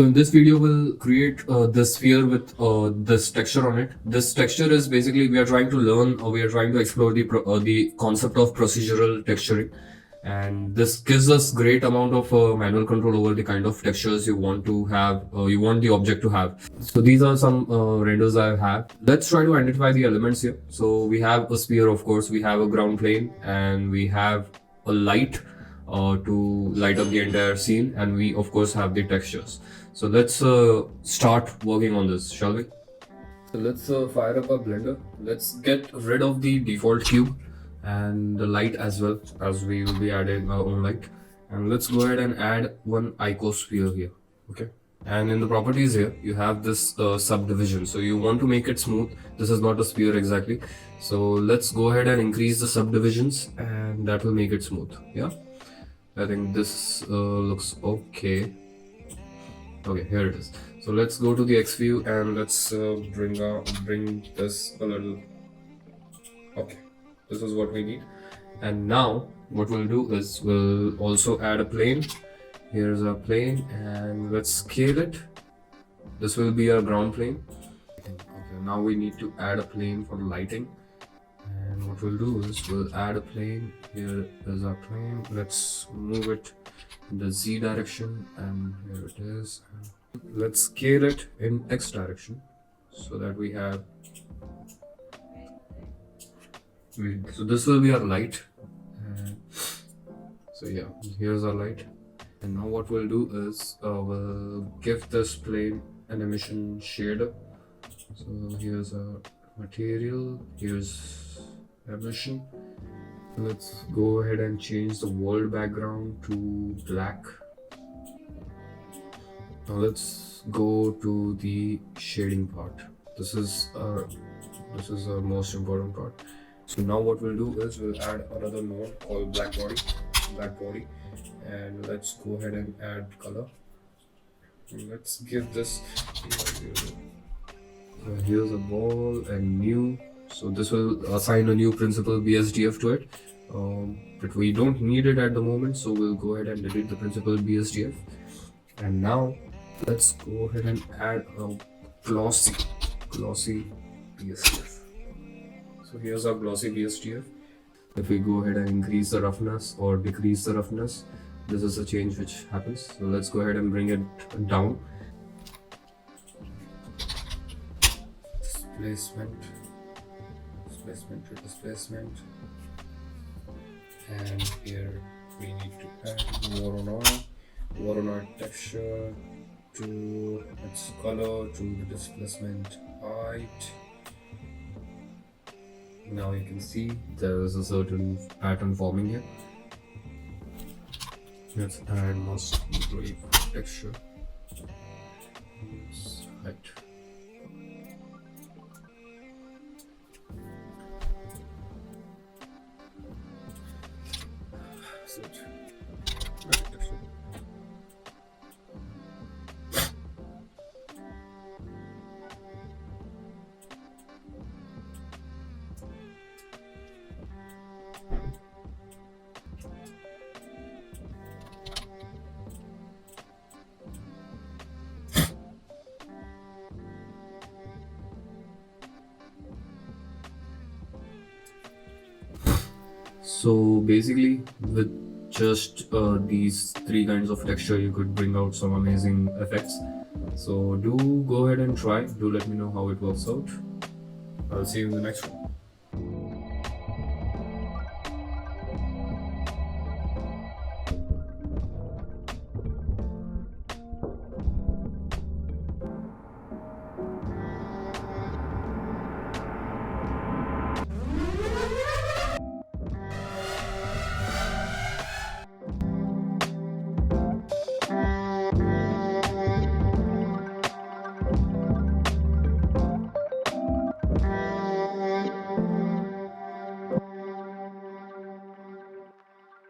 So in this video, we'll create this sphere with this texture on it. This texture is basically, we are trying to learn, or we are trying to explore the concept of procedural texturing. And this gives us great amount of manual control over the kind of textures you want to have, you want the object to have. So these are some renders I have. Let's try to identify the elements here. So we have a sphere, of course, we have a ground plane, and we have a light to light up the entire scene, and we of course have the textures. So let's start working on this, shall we? So let's fire up our blender. Let's get rid of the default cube and the light as well, as we will be adding our own light. And let's go ahead and add one icosphere here. Okay. And in the properties here, you have this subdivision. So you want to make it smooth. This is not a sphere exactly. So let's go ahead and increase the subdivisions, and that will make it smooth. Yeah. I think this looks okay. Okay, here it is. So let's go to the X view and let's bring this a little. Okay, this is what we need. And now what we'll do is we'll also add a plane. Here's our plane, and let's scale it. This will be our ground plane. Okay, now we need to add a plane for lighting. And what we'll do is we'll add a plane. Here is our plane. Let's move it in the Z direction, and here it is. Let's scale it in X direction so that we have. So this will be our light. So yeah, here's our light. And now what we'll do is we'll give this plane an emission shader. So here's our material. Here's emission. Let's go ahead and change the world background to black. Now let's go to the shading part. This is our most important part. So now what we'll do is we'll add another node called black body, and let's go ahead and add color. And let's give this. Here's a ball and new. So this will assign a new principal BSDF to it, but we don't need it at the moment, so we'll go ahead and delete the principal BSDF. And now let's go ahead and add a glossy BSDF. So here's our glossy BSDF. If we go ahead and increase the roughness or decrease the roughness, this is a change which happens. So let's go ahead and bring it down. Displacement, and here we need to add Voronoi texture to its color, to the displacement height. Now you can see there is a certain pattern forming here. Let's add Musgrave texture. Height. So basically, with just these three kinds of texture, you could bring out some amazing effects. So do go ahead and try. Do let me know how it works out. I'll see you in the next one.